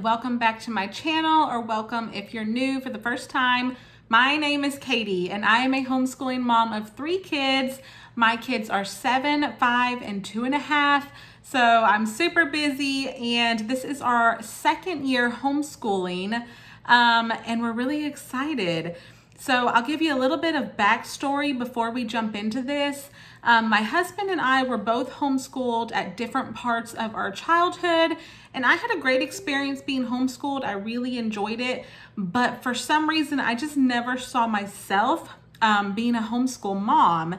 welcome back to my channel, or welcome if you're new for the first time. My name is Katie and I am a homeschooling mom of 3 kids. My kids are 7, 5, and 2.5. So I'm super busy, and this is our second year homeschooling, and we're really excited. So I'll give you a little bit of backstory before we jump into this. My husband and I were both homeschooled at different parts of our childhood, and I had a great experience being homeschooled. I really enjoyed it, but for some reason, I just never saw myself being a homeschool mom.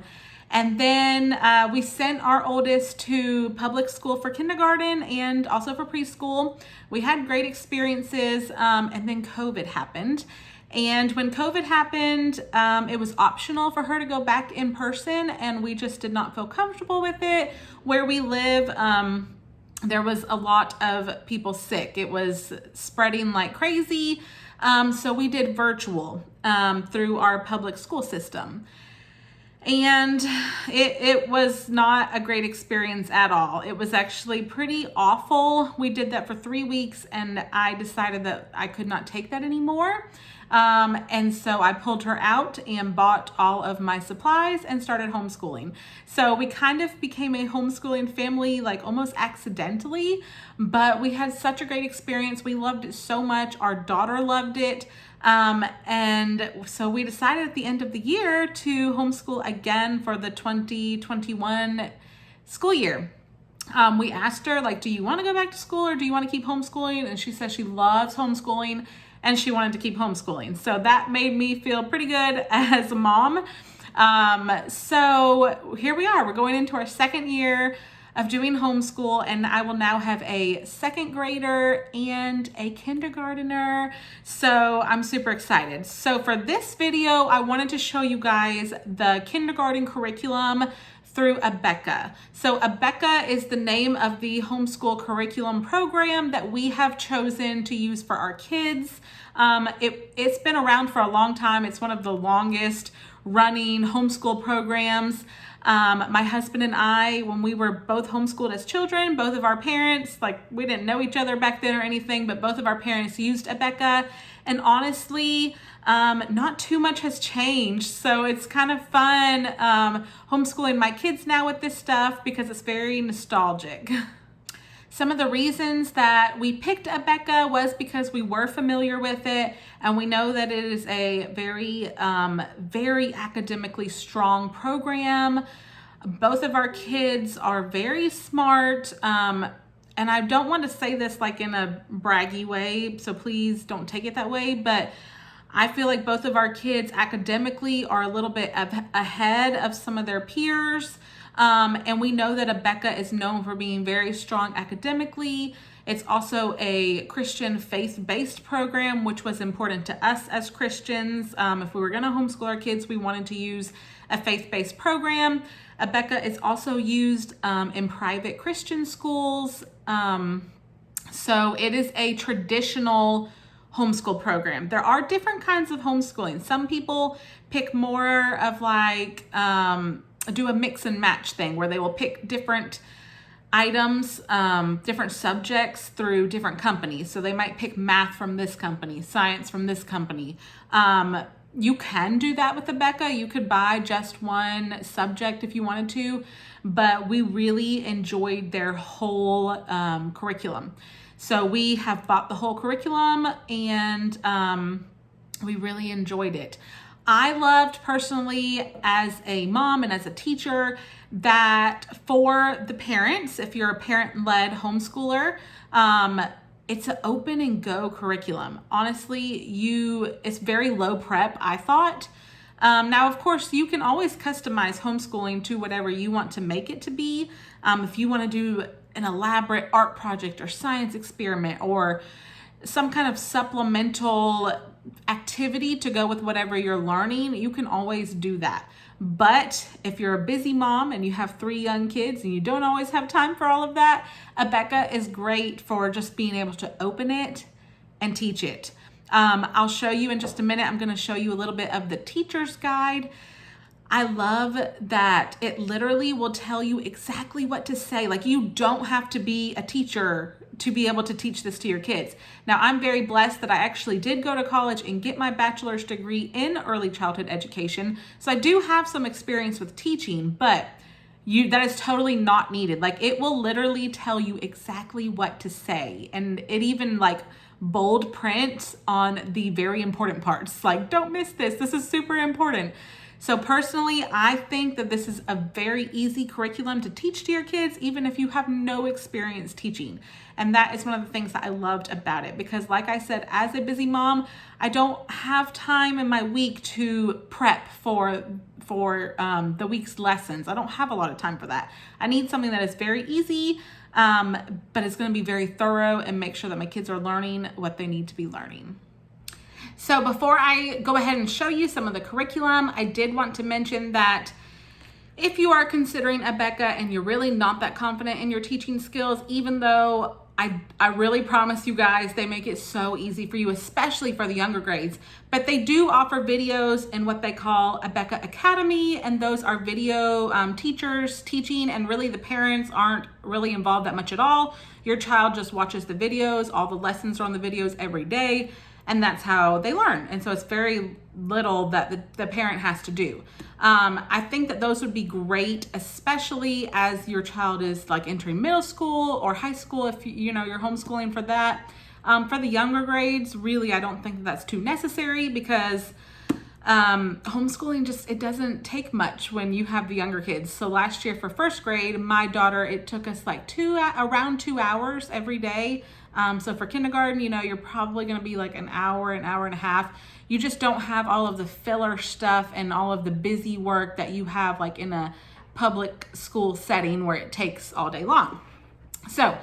And then we sent our oldest to public school for kindergarten and also for preschool. We had great experiences, and then COVID happened. And when COVID happened, it was optional for her to go back in person, and we just did not feel comfortable with it. Where we live, there was a lot of people sick. It was spreading like crazy. So we did virtual through our public school system. And it was not a great experience at all. It was actually pretty awful. We did that for 3 weeks, and I decided that I could not take that anymore. And so I pulled her out and bought all of my supplies and started homeschooling. So we kind of became a homeschooling family, like almost accidentally, but we had such a great experience. We loved it so much. Our daughter loved it. And so we decided at the end of the year to homeschool again for the 2021 school year. We asked her, like, do you want to go back to school or do you want to keep homeschooling? And she says she loves homeschooling and she wanted to keep homeschooling. So that made me feel pretty good as a mom. So here we are. We're going into our second year of doing homeschool, and I will now have a 2nd grader and a kindergartner. So I'm super excited. So for this video, I wanted to show you guys the kindergarten curriculum through Abeka. So Abeka is the name of the homeschool curriculum program that we have chosen to use for our kids. It's been around for a long time. It's one of the longest running homeschool programs. My husband and I, when we were both homeschooled as children, both of our parents, like, we didn't know each other back then or anything, but both of our parents used Abeka. And honestly, not too much has changed. So it's kind of fun homeschooling my kids now with this stuff because it's very nostalgic. Some of the reasons that we picked Abeka was because we were familiar with it, and we know that it is a very, very academically strong program. Both of our kids are very smart, and I don't want to say this like in a braggy way, so please don't take it that way, but I feel like both of our kids academically are a little bit ahead of some of their peers. And we know that Abeka is known for being very strong academically. It's also a Christian faith-based program, which was important to us as Christians. If we were going to homeschool our kids, we wanted to use a faith-based program. Abeka is also used in private Christian schools. So it is a traditional homeschool program. There are different kinds of homeschooling. Some people pick more of like, do a mix and match thing where they will pick different items, different subjects through different companies. So they might pick math from this company, science from this company. You can do that with Abeka. You could buy just one subject if you wanted to, but we really enjoyed their whole curriculum. So we have bought the whole curriculum, and we really enjoyed it. I loved personally as a mom and as a teacher that for the parents, if you're a parent-led homeschooler, it's an open and go curriculum. Honestly, it's very low prep, I thought. Now, of course, you can always customize homeschooling to whatever you want to make it to be. If you want to do an elaborate art project or science experiment or some kind of supplemental activity to go with whatever you're learning, you can always do that. But if you're a busy mom and you have 3 young kids and you don't always have time for all of that, Abeka is great for just being able to open it and teach it. I'll show you in just a minute. I'm going to show you a little bit of the teacher's guide. I love that it literally will tell you exactly what to say. Like, you don't have to be a teacher to be able to teach this to your kids. Now, I'm very blessed that I actually did go to college and get my bachelor's degree in early childhood education. So I do have some experience with teaching, but that is totally not needed. Like, it will literally tell you exactly what to say. And it even like bold print on the very important parts. Like, don't miss this. This is super important. So personally, I think that this is a very easy curriculum to teach to your kids, even if you have no experience teaching. And that is one of the things that I loved about it, because like I said, as a busy mom, I don't have time in my week to prep for the week's lessons. I don't have a lot of time for that. I need something that is very easy, but it's going to be very thorough and make sure that my kids are learning what they need to be learning. So before I go ahead and show you some of the curriculum, I did want to mention that if you are considering Abeka and you're really not that confident in your teaching skills, even though I really promise you guys, they make it so easy for you, especially for the younger grades. But they do offer videos in what they call Abeka Academy, and those are video teachers teaching, and really the parents aren't really involved that much at all. Your child just watches the videos, all the lessons are on the videos every day, and that's how they learn. And so it's very little that the parent has to do. I think that those would be great, especially as your child is like entering middle school or high school, if you're homeschooling for that. For the younger grades, really, I don't think that's too necessary, because homeschooling it doesn't take much when you have the younger kids. So last year for first grade, my daughter, it took us like around 2 hours every day. So for kindergarten, you're probably going to be like an hour and a half. You just don't have all of the filler stuff and all of the busy work that you have like in a public school setting where it takes all day long. So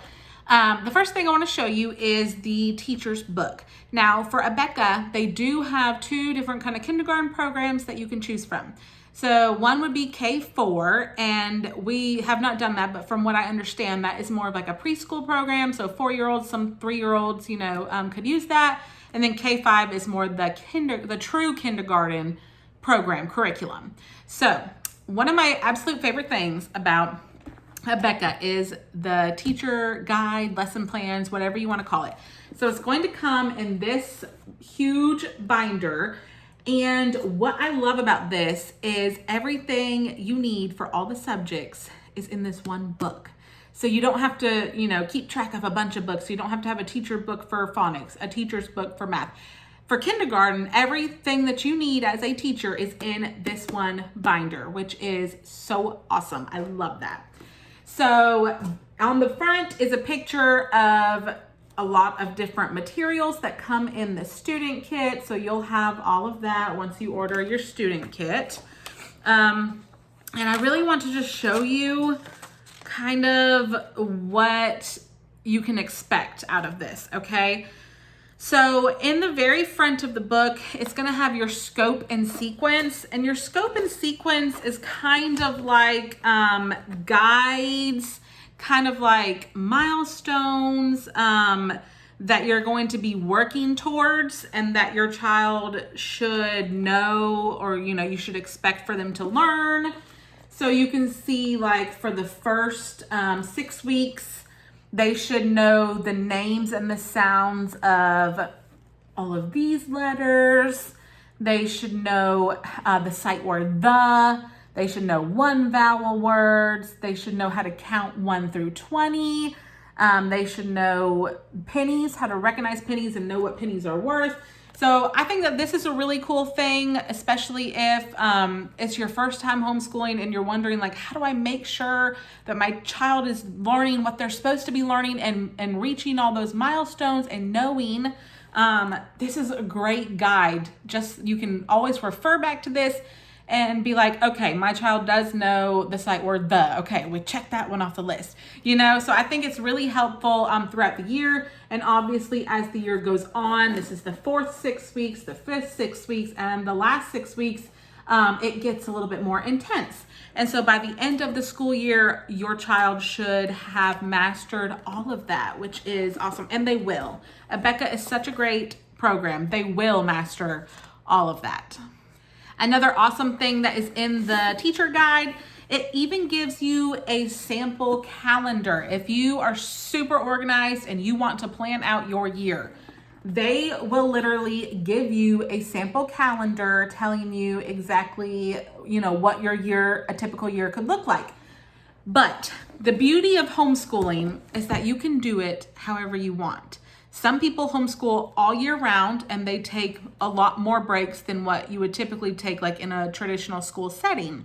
the first thing I want to show you is the teacher's book. Now for Abeka, they do have 2 different kind of kindergarten programs that you can choose from. So one would be K4, and we have not done that, but from what I understand, that is more of like a preschool program. So 4-year-olds, some 3-year-olds, could use that. And then K5 is more the true kindergarten program curriculum. So one of my absolute favorite things about Abeka is the teacher guide, lesson plans, whatever you want to call it. So it's going to come in this huge binder. And what I love about this is everything you need for all the subjects is in this one book. So you don't have to, keep track of a bunch of books. You don't have to have a teacher book for phonics, a teacher's book for math. For kindergarten, everything that you need as a teacher is in this one binder, which is so awesome. I love that. So on the front is a picture of a lot of different materials that come in the student kit. So you'll have all of that once you order your student kit. And I really want to just show you kind of what you can expect out of this, okay? So in the very front of the book, it's gonna have your scope and sequence. And your scope and sequence is kind of like guides, kind of like milestones that you're going to be working towards and that your child should know, or you should expect for them to learn. So you can see, like, for the first 6 weeks, they should know the names and the sounds of all of these letters. They should know the sight word the. They should know 1 vowel words. They should know how to count 1 through 20. They should know pennies, how to recognize pennies and know what pennies are worth. So I think that this is a really cool thing, especially if it's your first time homeschooling and you're wondering, like, how do I make sure that my child is learning what they're supposed to be learning and reaching all those milestones and knowing. This is a great guide. You can always refer back to this and be like, okay, my child does know the sight word the. Okay, we check that one off the list. So I think it's really helpful throughout the year. And obviously as the year goes on, this is the 4th 6 weeks, the 5th 6 weeks, and the last 6 weeks, it gets a little bit more intense. And so by the end of the school year, your child should have mastered all of that, which is awesome. And they will. Abeka is such a great program. They will master all of that. Another awesome thing that is in the teacher guide It even gives you a sample calendar. If you are super organized and you want to plan out your year, they will literally give you a sample calendar telling you exactly, what your year, a typical year could look like. But the beauty of homeschooling is that you can do it however you want. Some people homeschool all year round and they take a lot more breaks than what you would typically take like in a traditional school setting.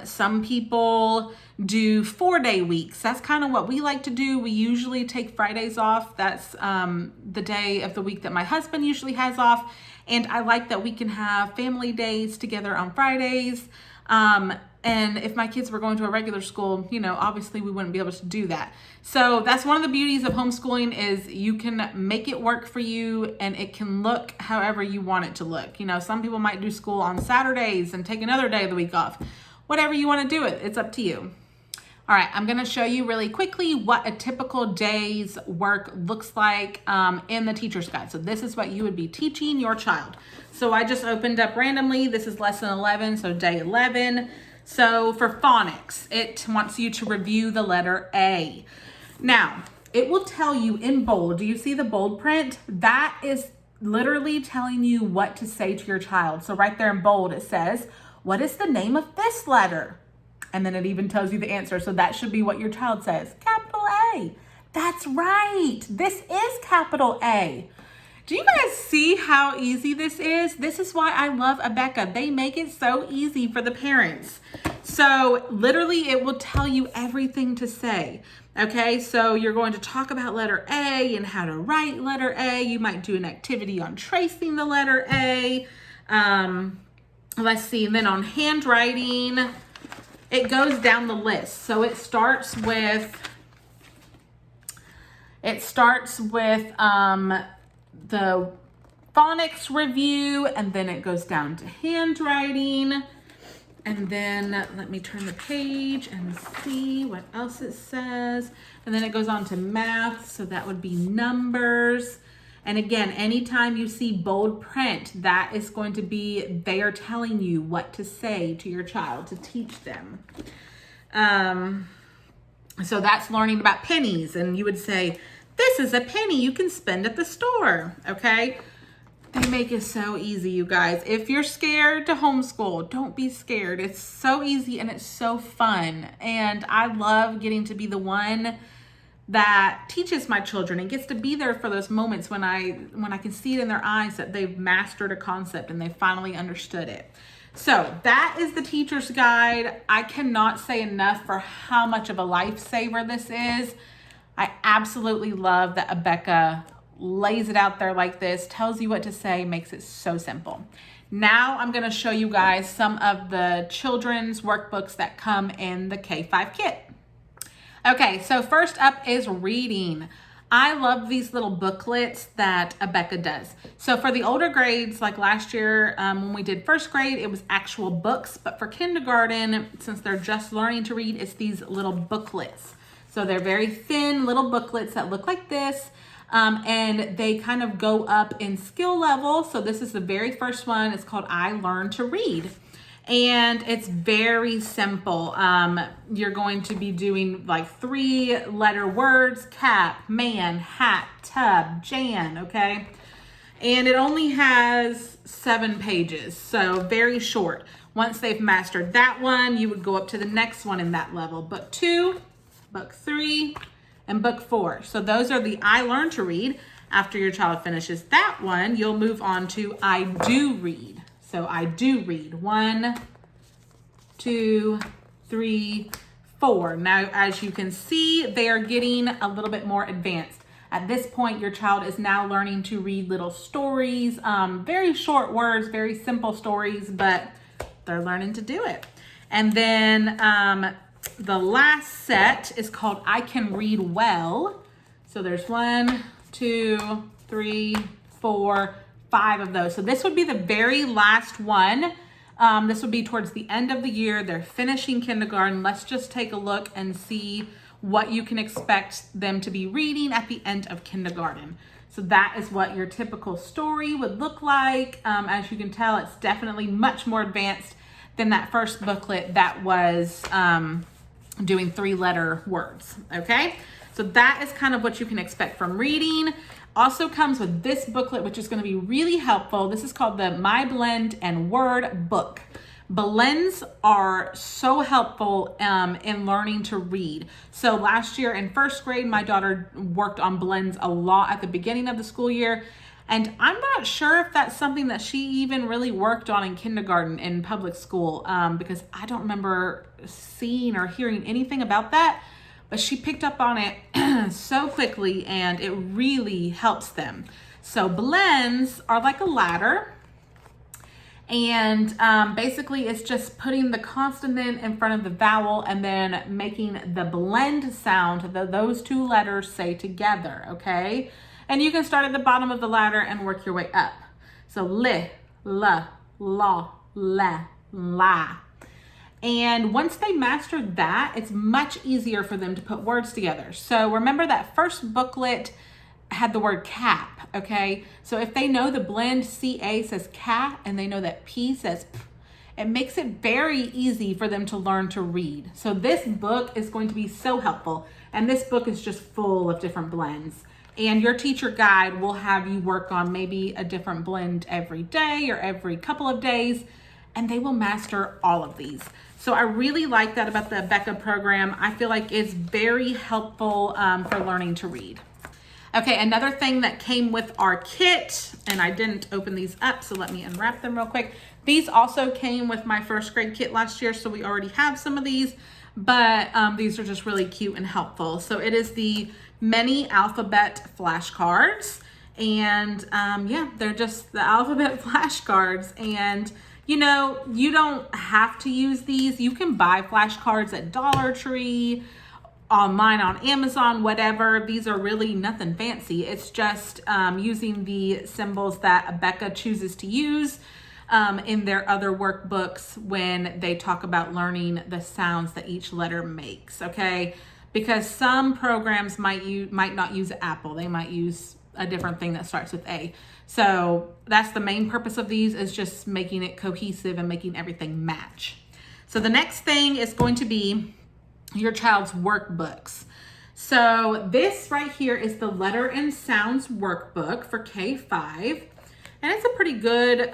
Some people do 4-day weeks. That's kind of what we like to do. We usually take Fridays off. That's the day of the week that my husband usually has off. And I like that we can have family days together on Fridays. And if my kids were going to a regular school, obviously we wouldn't be able to do that. So that's one of the beauties of homeschooling is you can make it work for you and it can look however you want it to look. Some people might do school on Saturdays and take another day of the week off. Whatever you want to do, it's up to you. All right, I'm going to show you really quickly what a typical day's work looks like in the teacher's guide. So this is what you would be teaching your child. So I just opened up randomly. This is lesson 11, so day 11. So for phonics, it wants you to review the letter A. Now, it will tell you in bold. Do you see the bold print? That is literally telling you what to say to your child. So right there in bold, it says, what is the name of this letter? And then it even tells you the answer. So that should be what your child says. Capital A. That's right. This is capital A. Do you guys see how easy this is? This is why I love Abeka. They make it so easy for the parents. So literally it will tell you everything to say. Okay, so you're going to talk about letter A and how to write letter A. You might do an activity on tracing the letter A. Let's see, and then on handwriting, it goes down the list. So it starts with the phonics review, and then it goes down to handwriting. And then let me turn the page and see what else it says. And then it goes on to math, so that would be numbers. And again, anytime you see bold print, that is going to be, they are telling you what to say to your child to teach them. So that's learning about pennies. And you would say, this is a penny you can spend at the store, okay? They make it so easy, you guys. If you're scared to homeschool, don't be scared. It's so easy and it's so fun. And I love getting to be the one that teaches my children and gets to be there for those moments when I can see it in their eyes that they've mastered a concept and they finally understood it. So that is the teacher's guide. I cannot say enough for how much of a lifesaver this is. I absolutely love that Abeka lays it out there like this, tells you what to say, makes it so simple. Now I'm going to show you guys some of the children's workbooks that come in the K5 kit. Okay, so first up is reading. I love these little booklets that Abeka does. So for the older grades, like last year when we did first grade, it was actual books. But for kindergarten, since they're just learning to read, it's these little booklets. So they're very thin little booklets that look like this. And they kind of go up in skill level. So this is the very first one. It's called I Learn to Read. And it's very simple. You're going to be doing like 3-letter words: cap, man, hat, tub, Jan, okay? And it only has 7 pages, so very short. Once they've mastered that one, you would go up to the next one in that level. Book 2, book 3, and book 4. So those are the I Learn to Read. After your child finishes that one, you'll move on to I Do Read. So I do read 1, 2, 3, 4. Now, as you can see, they are getting a little bit more advanced. At this point, your child is now learning to read little stories, very short words, very simple stories, but they're learning to do it. And then the last set is called I Can Read Well. So there's 1, 2, 3, 4, 5 of those. So this would be the very last one. This would be towards the end of the year. They're finishing kindergarten. Let's just take a look and see what you can expect them to be reading at the end of kindergarten. So that is what your typical story would look like. As you can tell, it's definitely much more advanced than that first booklet that was doing 3-letter words, okay? So that is kind of what you can expect from reading. Also comes with this booklet, which is going to be really helpful. This is called the My Blend and Word Book. Blends are so helpful in learning to read. So last year in first grade, my daughter worked on blends a lot at the beginning of the school year. And I'm not sure if that's something that she even really worked on in kindergarten in public school, because I don't remember seeing or hearing anything about that. But she picked up on it so quickly, and it really helps them. So blends are like a ladder. And basically it's just putting the consonant in front of the vowel and then making the blend sound that those 2 letters say together, okay? And you can start at the bottom of the ladder and work your way up. So li, la, la, la. And once they mastered that, it's much easier for them to put words together. So remember that first booklet had the word cap, okay? So if they know the blend CA says cat and they know that P says P, it makes it very easy for them to learn to read. So this book is going to be so helpful. And this book is just full of different blends. And your teacher guide will have you work on maybe a different blend every day or every couple of days, and they will master all of these. So I really like that about the Abeka program. I feel like it's very helpful for learning to read. Okay, another thing that came with our kit, and I didn't open these up, so let me unwrap them real quick. These also came with my first grade kit last year, so we already have some of these, but these are just really cute and helpful. So it is the mini alphabet flashcards, and yeah, they're just the alphabet flashcards. And you know, you don't have to use these. You can buy flashcards at Dollar Tree, online on Amazon, whatever. These are really nothing fancy. It's just using the symbols that Abeka chooses to use in their other workbooks when they talk about learning the sounds that each letter makes, okay? Because some programs might not use Apple. They might use a different thing that starts with A. So that's the main purpose of these, is just making it cohesive and making everything match. So the next thing is going to be your child's workbooks. So this right here is the Letter and Sounds Workbook for K-5. And it's a pretty good,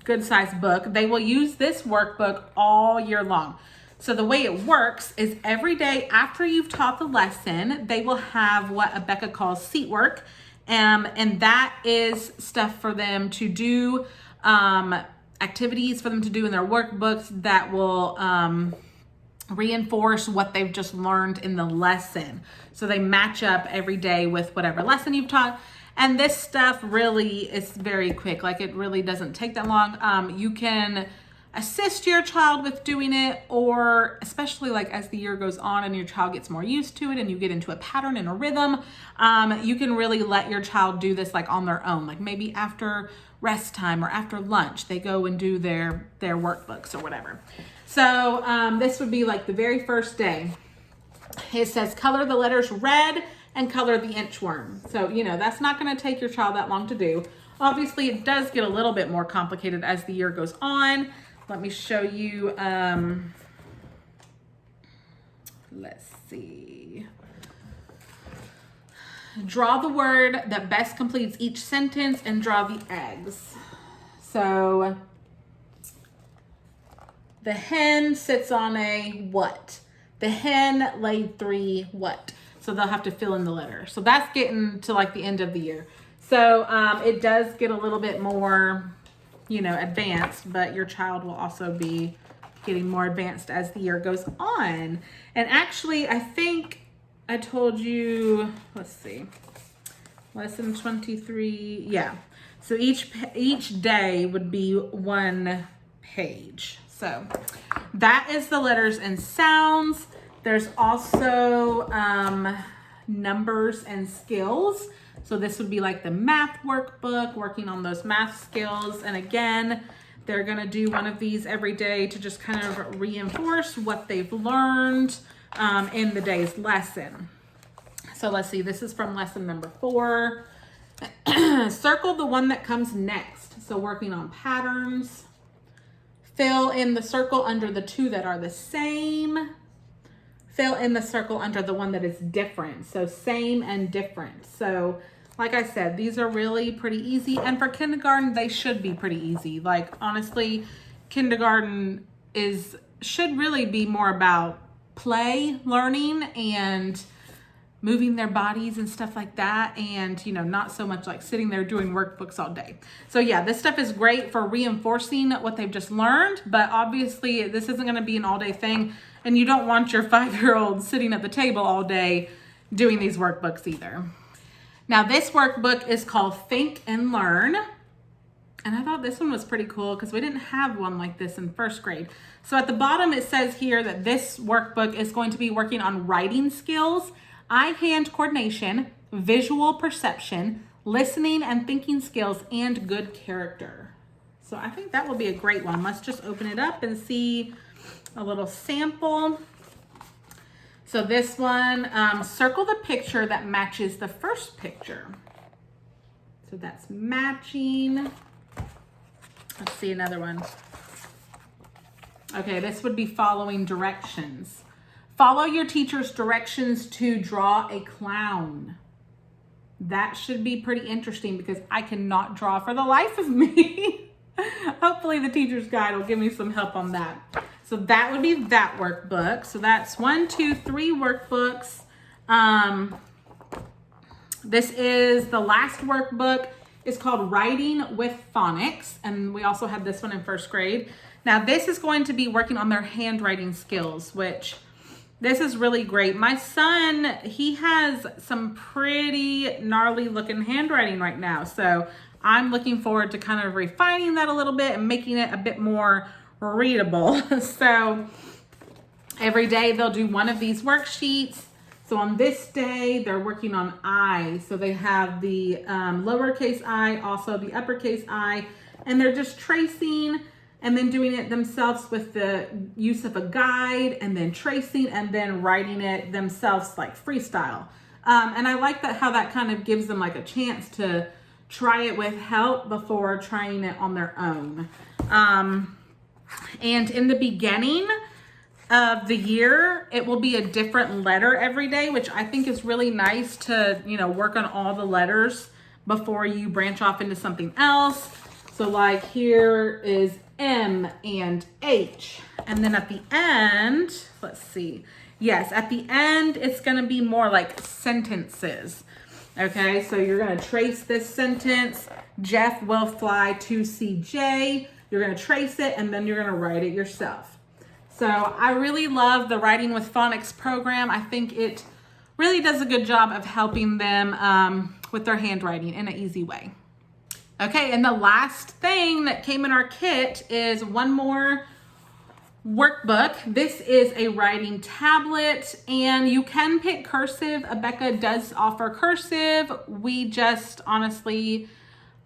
good sized book. They will use this workbook all year long. So the way it works is every day after you've taught the lesson, they will have what Abeka calls seat work. And that is stuff for them to do, activities for them to do in their workbooks that will reinforce what they've just learned in the lesson. So they match up every day with whatever lesson you've taught. And this stuff really is very quick. Like, it really doesn't take that long. You can assist your child with doing it, or especially like as the year goes on and your child gets more used to it and you get into a pattern and a rhythm, you can really let your child do this like on their own. Like maybe after rest time or after lunch, they go and do their workbooks or whatever. So this would be like the very first day. It says color the letters red and color the inchworm. So, you know, that's not going to take your child that long to do. Obviously, it does get a little bit more complicated as the year goes on. Let me show you, let's see. Draw the word that best completes each sentence and draw the eggs. So the hen sits on a what? The hen laid 3 what? So they'll have to fill in the letter. So that's getting to like the end of the year. So it does get a little bit more, you know, advanced, but your child will also be getting more advanced as the year goes on. And actually, I think I told you, let's see, lesson 23. Yeah. So each day would be 1 page. So that is the letters and sounds. There's also numbers and skills. So this would be like the math workbook, working on those math skills. And again, they're gonna do one of these every day to just kind of reinforce what they've learned in the day's lesson. So let's see, this is from lesson number 4. Circle the one that comes next. So working on patterns, Fill in the circle under the two that are the same. Fill in the circle under the one that is different. So same and different. So like I said, these are really pretty easy. And for kindergarten, they should be pretty easy. Like honestly, kindergarten should really be more about play, learning, and moving their bodies and stuff like that, and not so much like sitting there doing workbooks all day. So yeah, this stuff is great for reinforcing what they've just learned, but obviously this isn't going to be an all-day thing, and you don't want your 5-year-old sitting at the table all day doing these workbooks either. Now this workbook is called Think and Learn, and I thought this one was pretty cool because we didn't have one like this in first grade. So at the bottom it says here that this workbook is going to be working on writing skills, eye-hand coordination, visual perception, listening and thinking skills, and good character. So I think that will be a great one. Let's just open it up and see a little sample. So this one, circle the picture that matches the first picture. So that's matching. Let's see another one. Okay, this would be following directions. Follow your teacher's directions to draw a clown. That should be pretty interesting because I cannot draw for the life of me. Hopefully the teacher's guide will give me some help on that. So that would be that workbook. So that's 1, 2, 3 workbooks. This is the last workbook. It's called Writing with Phonics. And we also had this one in first grade. Now this is going to be working on their handwriting skills, which this is really great. My son, he has some pretty gnarly looking handwriting right now. So I'm looking forward to kind of refining that a little bit and making it a bit more readable. So every day they'll do one of these worksheets. So on this day, they're working on I. So they have the lowercase I, also the uppercase I, and they're just tracing and then doing it themselves with the use of a guide, and then tracing and then writing it themselves like freestyle. And I like that how that kind of gives them like a chance to try it with help before trying it on their own. And in the beginning of the year, it will be a different letter every day, which I think is really nice to, work on all the letters before you branch off into something else. So like here is M and H. And then at the end, let's see. Yes, at the end, it's going to be more like sentences. Okay, so you're going to trace this sentence. Jeff will fly to CJ. You're going to trace it, and then you're going to write it yourself. So I really love the Writing with Phonics program. I think it really does a good job of helping them with their handwriting in an easy way. Okay, and the last thing that came in our kit is one more workbook. This is a writing tablet, and you can pick cursive. Abeka does offer cursive. We just honestly,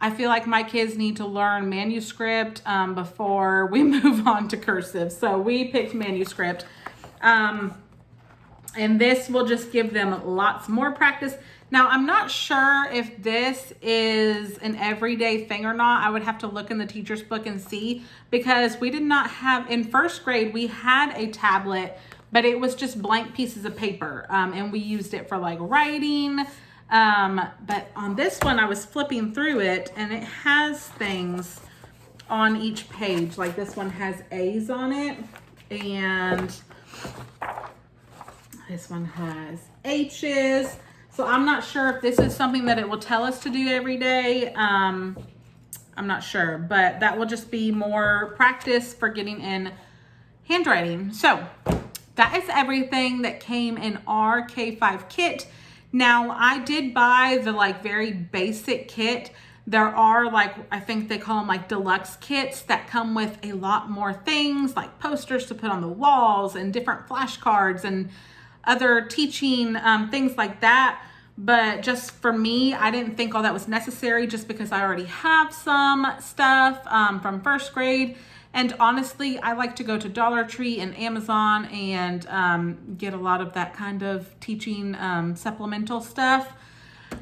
I feel like my kids need to learn Manuscript before we move on to cursive. So we picked Manuscript. And this will just give them lots more practice. Now, I'm not sure if this is an everyday thing or not. I would have to look in the teacher's book and see, because we did not have, in first grade, we had a tablet, but it was just blank pieces of paper. And we used it for like writing. But on this one, I was flipping through it, and it has things on each page. Like this one has A's on it, and this one has H's. So I'm not sure if this is something that it will tell us to do every day. I'm not sure, but that will just be more practice for getting in handwriting. So that is everything that came in our K5 kit. Now I did buy the like very basic kit. There are like, I think they call them like deluxe kits that come with a lot more things, like posters to put on the walls and different flashcards and other teaching things like that. But just for me, I didn't think all that was necessary just because I already have some stuff from first grade. And honestly, I like to go to Dollar Tree and Amazon and get a lot of that kind of teaching supplemental stuff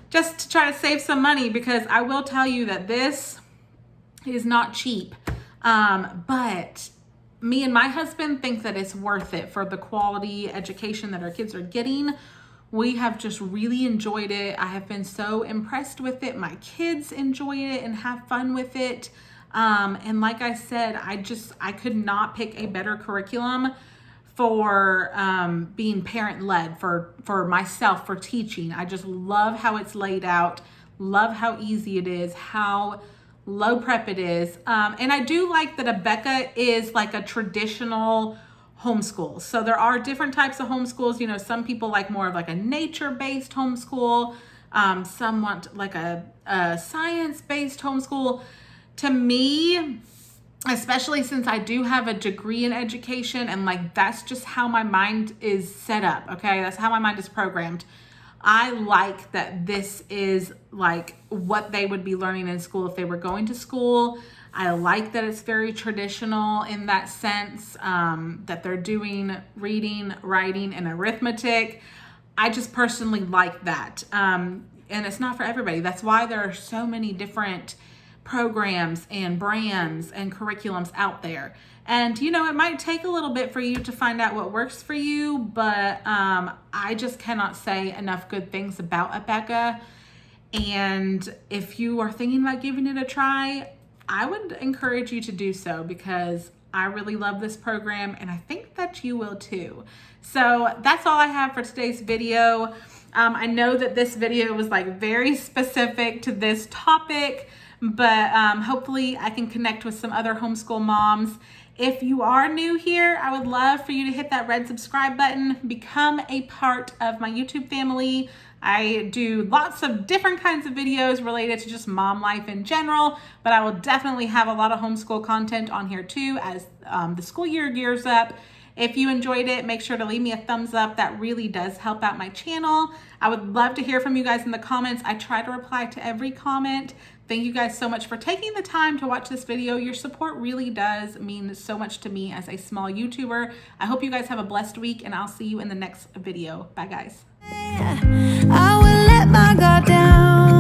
just to try to save some money, because I will tell you that this is not cheap. But me and my husband think that it's worth it for the quality education that our kids are getting. We have just really enjoyed it. I have been so impressed with it. My kids enjoy it and have fun with it. And like I said, I could not pick a better curriculum for being parent-led, for myself, for teaching. I just love how it's laid out, love how easy it is, how low prep it is. And I do like that Abeka is like a traditional homeschool. So there are different types of homeschools. You know, some people like more of like a nature-based homeschool. Some want like a science-based homeschool. To me, especially since I do have a degree in education, and like that's just how my mind is set up, okay? That's how my mind is programmed. I like that this is like what they would be learning in school if they were going to school. I like that it's very traditional in that sense, that they're doing reading, writing, and arithmetic. I just personally like that. And it's not for everybody. That's why there are so many different programs and brands and curriculums out there. And you know, it might take a little bit for you to find out what works for you, but I just cannot say enough good things about Abeka. And if you are thinking about giving it a try, I would encourage you to do so, because I really love this program and I think that you will too. So that's all I have for today's video. I know that this video was like very specific to this topic, but hopefully I can connect with some other homeschool moms. If you are new here, I would love for you to hit that red subscribe button, become a part of my YouTube family. I do lots of different kinds of videos related to just mom life in general, but I will definitely have a lot of homeschool content on here too as the school year gears up. If you enjoyed it, make sure to leave me a thumbs up. That really does help out my channel. I would love to hear from you guys in the comments. I try to reply to every comment. Thank you guys so much for taking the time to watch this video. Your support really does mean so much to me as a small YouTuber. I hope you guys have a blessed week, and I'll see you in the next video. Bye, guys. I will let my guard down.